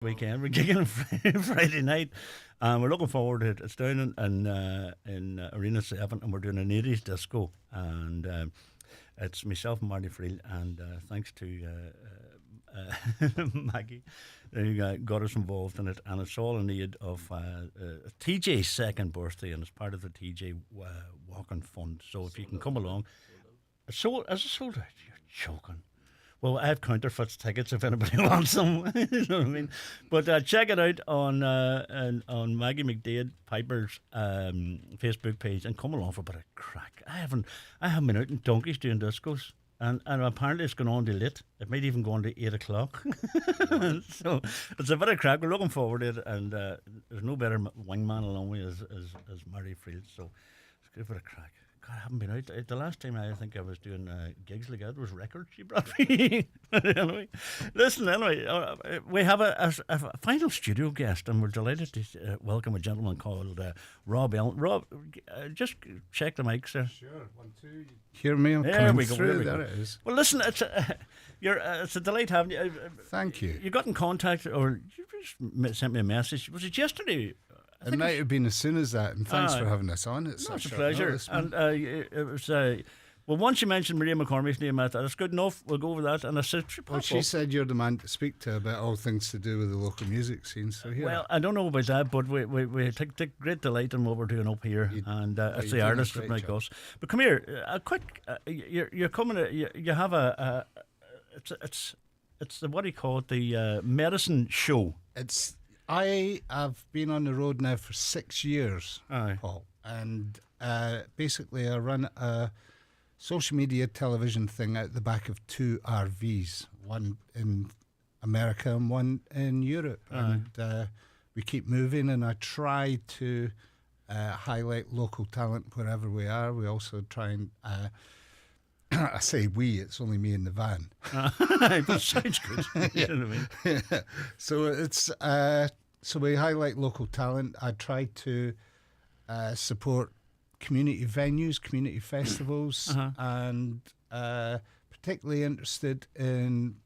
weekend. We're gigging on Friday night, and we're looking forward to it. It's down in Arena 7, and we're doing an 80s disco. And it's myself and Marty Friel, and thanks to Maggie who got us involved in it. And it's all in aid of TJ's second birthday, and it's part of the TJ Walking Fund. So if you can come along, it's sold out. You're joking. Well, I have counterfeit tickets if anybody wants them. You know what I mean? But check it out on Maggie McDade Piper's Facebook page and come along for a bit of crack. I haven't been out in donkeys doing discos. And apparently it's going on to late. It might even go on to 8 o'clock. So it's a bit of crack. We're looking forward to it. And there's no better wingman along with as Mary Friel. So it's a good bit of crack. God, I haven't been out. The last time I think I was doing gigs like that was records she brought me. Anyway, listen, we have a final studio guest, and we're delighted to welcome a gentleman called Rob Ellen. Rob, just check the mic, sir. Sure, 1, 2. Hear me? I'm there coming we go. through. There it is. Well, listen, it's a delight having you. Thank you. You got in contact, or you just sent me a message. Was it yesterday? It might have been as soon as that, and thanks for having us on. It's a pleasure. And it was well, once you mentioned Maria McCormick's name, I thought it's good enough. We'll go over that. And I said, well, she said you're the man to speak to about all things to do with the local music scene. So here. Well, I don't know about that, but we take great delight in what we're doing up here, and it's the artists that make us. But come here, a quick. You're coming. You have it's the, what do you call it? The medicine show. I have been on the road now for 6 years, Aye. Paul, and basically I run a social media television thing out the back of 2 RVs, one in America and one in Europe. Aye. And we keep moving, and I try to highlight local talent wherever we are. We also try and I say we, it's only me in the van. That sounds good. Yeah. You know what I mean? Yeah. So it's so we highlight local talent. I try to support community venues, community festivals, and particularly interested in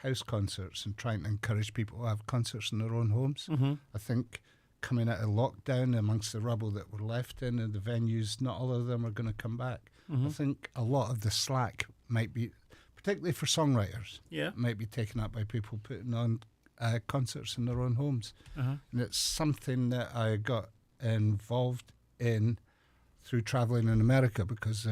house concerts and trying to encourage people to have concerts in their own homes. I think coming out of lockdown, amongst the rubble that we're left in and the venues, not all of them are going to come back. I think a lot of the slack might be, particularly for songwriters, might be taken up by people putting on concerts in their own homes. And it's something that I got involved in through travelling in America, because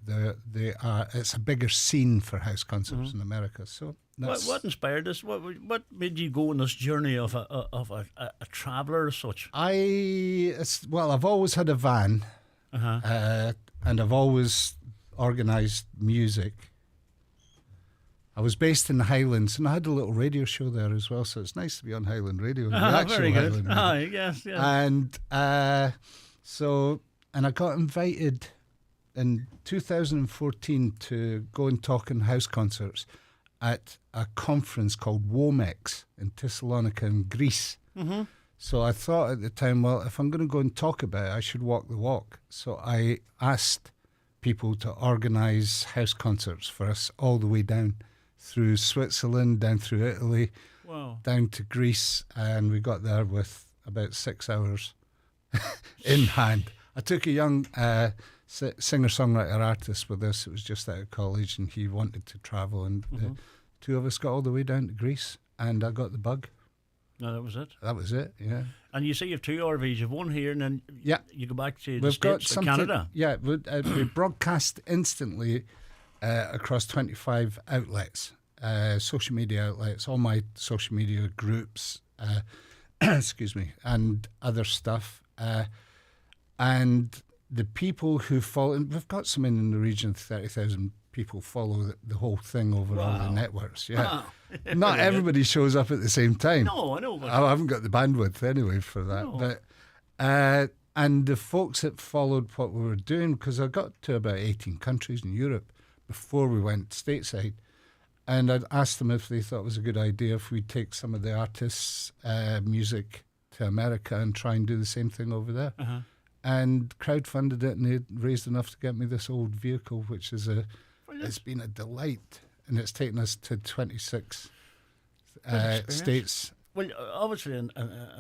it's a bigger scene for house concerts in America. So what inspired this? What made you go on this journey of a traveller as such? I've always had a van, and I've always organised music. I was based in the Highlands, and I had a little radio show there as well, so it's nice to be on Highland Radio. Very good. Yes. And and I got invited in 2014 to go and talk in house concerts at a conference called Womex in Thessalonica in Greece. So I thought at the time, well, if I'm going to go and talk about it, I should walk the walk. So I asked people to organise house concerts for us all the way down through Switzerland, down through Italy, down to Greece, and we got there with about 6 hours in hand. I took a young singer-songwriter artist with us. It was just out of college, and he wanted to travel, and the 2 of us got all the way down to Greece, and I got the bug. No, that was it. That was it, yeah. And you say you have 2 RVs. You have one here, and then you go back to the States, Canada. Yeah, we broadcast instantly across 25 outlets, social media outlets, all my social media groups, excuse me, and other stuff. And the people who follow, and we've got some in the region of 30,000 people follow the whole thing over all the networks. Yeah, not everybody shows up at the same time. No, I know. I haven't got the bandwidth anyway for that. No. But and the folks that followed what we were doing, because I got to about 18 countries in Europe before we went stateside, and I'd asked them if they thought it was a good idea if we'd take some of the artists' music to America and try and do the same thing over there. And crowdfunded it, and they raised enough to get me this old vehicle, which is it's been a delight, and it's taken us to 26 states Well, obviously, in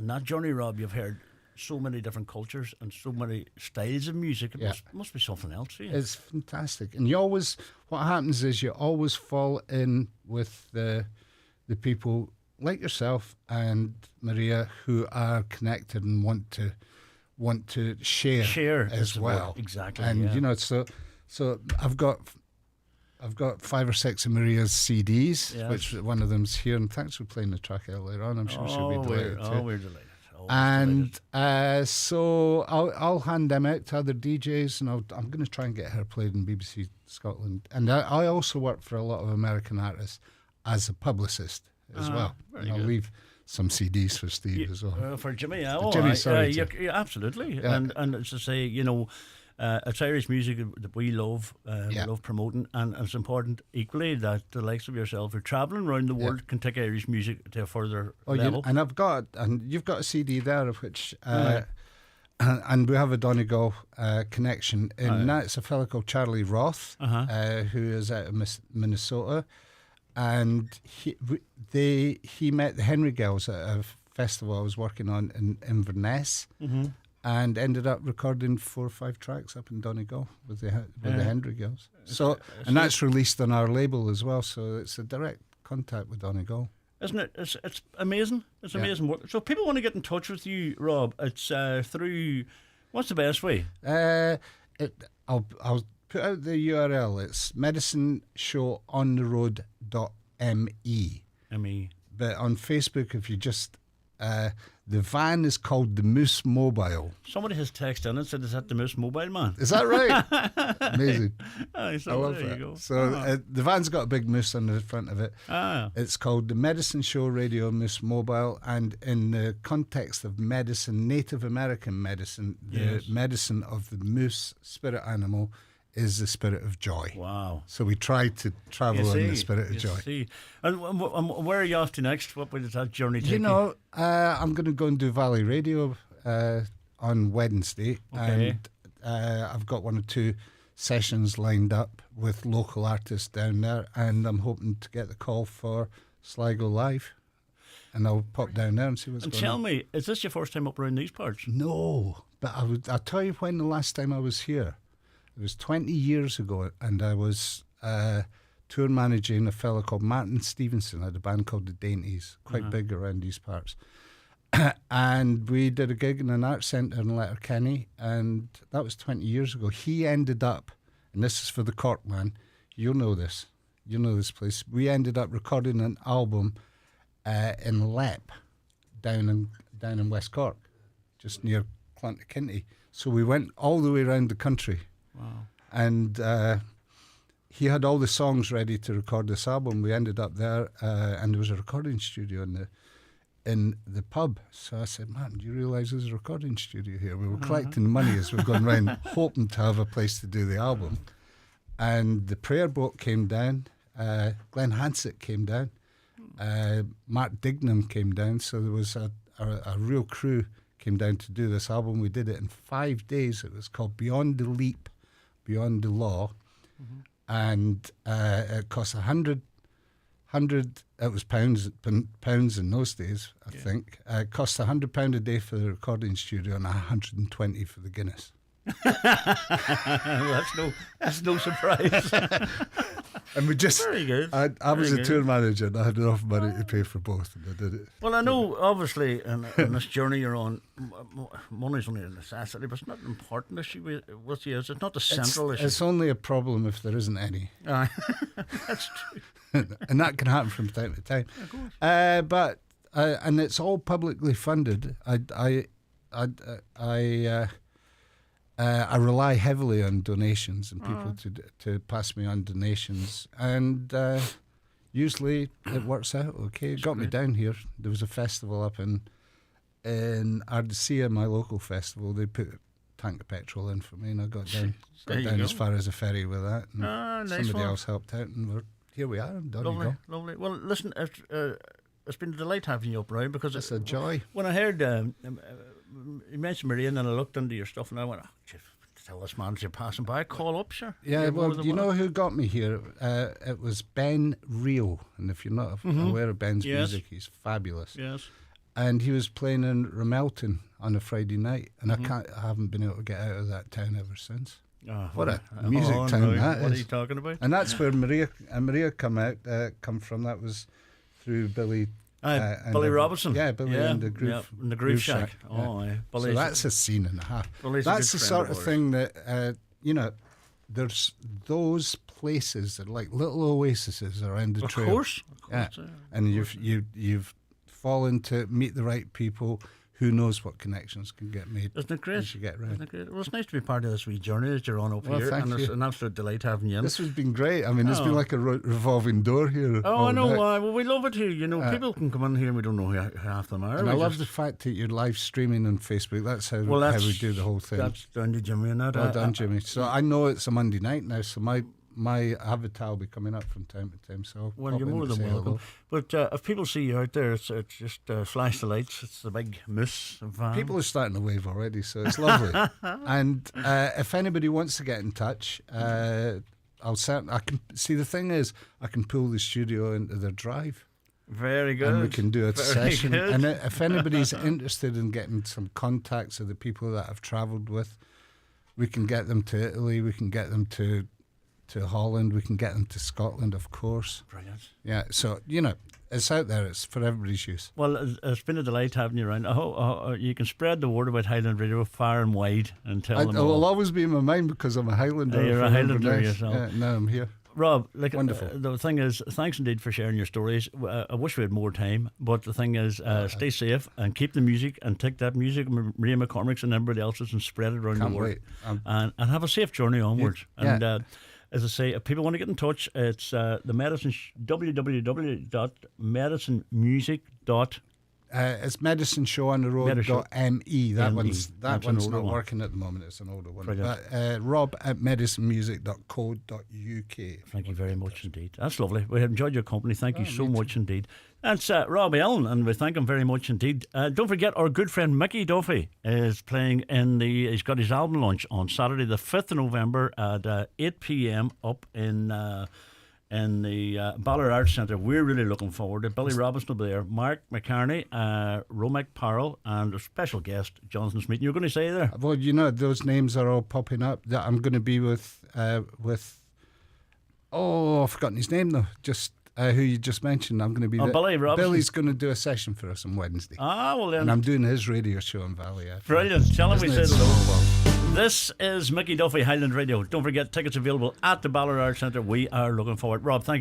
that journey, Rob, you've heard so many different cultures and so many styles of music. It Yeah. must be something else for you. It's fantastic, and what happens is you always fall in with the people like yourself and Maria who are connected and want to share Share is as the well. word. Exactly, And yeah. you know, so I've got 5 or 6 of Maria's CDs, Yes. which one of them's here. And thanks for playing the track earlier on. I'm sure she'll be delighted too. we're delighted. Always And delighted. so I'll hand them out to other DJs, and I'm going to try and get her played in BBC Scotland. And I also work for a lot of American artists as a publicist as well. very And I'll good. leave some CDs for Steve as well. For Jimmy, yeah. Jimmy, sorry, yeah, too. absolutely. Yeah. And as I say, you know, it's Irish music that we love, we Yeah. love promoting, and it's important equally that the likes of yourself who are travelling around the world can take Irish music to a further level. And you've got a CD there of which, and we have a Donegal connection, and that's a fellow called Charlie Roth, who is out of Minnesota, and he met the Henry Girls at a festival I was working on in Inverness, and ended up recording 4 or 5 tracks up in Donegal with the Henry Girls. So, and that's released on our label as well. So it's a direct contact with Donegal. Isn't it? It's amazing. It's amazing work. So if people want to get in touch with you, Rob, it's through, what's the best way? I'll put out the URL. It's medicineshowontheroad.me. ME. But on Facebook, if you just the van is called the Moose Mobile. Somebody has texted in and said, "Is that the Moose Mobile Man?" Is that right? Amazing. So I love there that. you go. So the van's got a big moose on the front of it. It's called the Medicine Show Radio Moose Mobile, and in the context of medicine, Native American medicine, the medicine of the moose spirit animal is the spirit of joy. Wow. So we try to travel in the spirit of joy. See. And where are you off to next? What way does that journey take You know, I'm going to go and do Valley Radio on Wednesday, and I've got 1 or 2 sessions lined up with local artists down there, and I'm hoping to get the call for Sligo Live, and I'll pop down there and see what's And going tell on. me, is this your first time up around these parts? No, but I'll tell you when the last time I was here. It was 20 years ago, and I was tour managing a fellow called Martin Stevenson. I had a band called the Dainties, quite big around these parts. And we did a gig in an art centre in Letterkenny, and that was 20 years ago. He ended up, and this is for the Cork man, you'll know this place. We ended up recording an album in Lepp, down in West Cork, just near Clontarkinty. So we went all the way around the country. Wow. And he had all the songs ready to record this album. We ended up there, and there was a recording studio in the pub. So I said, "Man, do you realise there's a recording studio here?" We were collecting money as we were going around, hoping to have a place to do the album. And the prayer boat came down. Glenn Hansett came down. Mark Dignam came down. So there was a real crew came down to do this album. We did it in 5 days. It was called Beyond the Leap, Beyond the Law, and it cost 100. It was pounds in those days, I think. It cost £100 a day for the recording studio and 120 for the Guinness. That's no surprise. And we just Very good. I was Very a good. tour manager, and I had enough money to pay for both, and I did it. Well, I know, obviously, in this journey you're on, money's only a necessity, but it's not an important issue with you. It's not the central issue. It's only a problem if there isn't any. That's true. And that can happen from time to time. Of course. But and it's all publicly funded. I rely heavily on donations and people to pass me on donations, and usually it works out okay. It got me down here. There was a festival up in Ardisia, my local festival. They put a tank of petrol in for me, and I got down There you as go. far as a ferry with that. And Nice somebody one. else helped out, and here we are in Donegal. Lovely, lovely. Well, listen, it's been a delight having you up, Brian, because It's a joy. when I heard you mentioned Maria, and then I looked into your stuff, and I went, "Oh, geez, tell this man as you're passing by, call up, sure." Yeah, You're more well, than you know welcome. who got me here? It was Ben Rio, and if you're not aware of Ben's Yes. music, he's fabulous. Yes. and he was playing in Ramelton on a Friday night, and I haven't been able to get out of that town ever since. Oh, What a music town that What are is. you talking about? And that's where Maria come from. That was through Billy. And Billy the- Robinson. Yeah, Billy and the Groove. Yeah, in the Groove Shack. Oh, aye. So Billy's- that's a scene and a half. Billy's a That's good the friend sort of of ours. thing that there's those places that are like little oases around the Of trail. course. Yeah. Of course, And you've fallen to meet the right people. Who knows what connections can get made? Isn't it great? As you get round. Isn't it great? Well, it's nice to be part of this wee journey that you're on up Well, here, thank and it's you. an absolute delight having you in. This has been great. I mean, it's been Oh. like a revolving door here. Oh, all I know. night. Well, we love it here. You know, people can come in here and we don't know who half them are. And We I love just- the fact that you're live streaming on Facebook. That's how, Well, how that's we do the whole thing. That's down to Jimmy and that. Well done, Jimmy. So I know it's a Monday night now, so my avatar will be coming up from time to time. So I'll Well, pop you're in more to than say welcome. hello. But if people see you out there, it's just flash the lights. It's the big moose van. People are starting to wave already, so it's lovely. And if anybody wants to get in touch, I can see. The thing is, I can pull the studio into their drive. Very good. And we can do a Very session. good. And if anybody's interested in getting some contacts of the people that I've travelled with, we can get them to Italy, we can get them to Holland, we can get them to Scotland, of course. Brilliant. Yeah, so, it's out there. It's for everybody's use. Well, it's been a delight having you around. I hope you can spread the word about Highland Radio far and wide and tell them It'll all. always be in my mind because I'm a Highlander. You're a from Highlander Inverness. yourself. Yeah, now I'm here. Rob, Wonderful. the thing is, thanks indeed for sharing your stories. I wish we had more time, but the thing is, stay safe and keep the music and take that music, Maria McCormick's and everybody else's, and spread it around Can't the world. wait. And have a safe journey onwards. Yeah. And as I say, if people want to get in touch, it's the medicine www.medicinemusic.com. It's Medicine Show on the Road Medicine. .me. That ME. one's That's an older not one. working at the moment. It's an older one. Brilliant. But Rob at medicinemusic.co.uk. Thank you very much indeed. That's lovely. We have enjoyed your company. Thank you so much indeed. That's Rob Allen, and we thank him very much indeed. Don't forget, our good friend Mickey Duffy is playing he's got his album launch on Saturday the 5th of November at 8 p.m. up in the Ballard Arts Centre. We're really looking forward to it. Billy Robinson will be there, Mark McCartney, Romac Parrell, and a special guest, Jonathan Smith. You're going to say there? Well, those names are all popping up. That I'm going to be with I've forgotten his name though. Just who you just mentioned. I'm going to be there. Billy Robinson. Billy's going to do a session for us on Wednesday. Well then. And I'm doing his radio show in Valley. Brilliant. Tell him we Isn't said it hello. so well? This is Mickey Duffy, Highland Radio. Don't forget, tickets available at the Ballard Arts Centre. We are looking forward. Rob, thank you.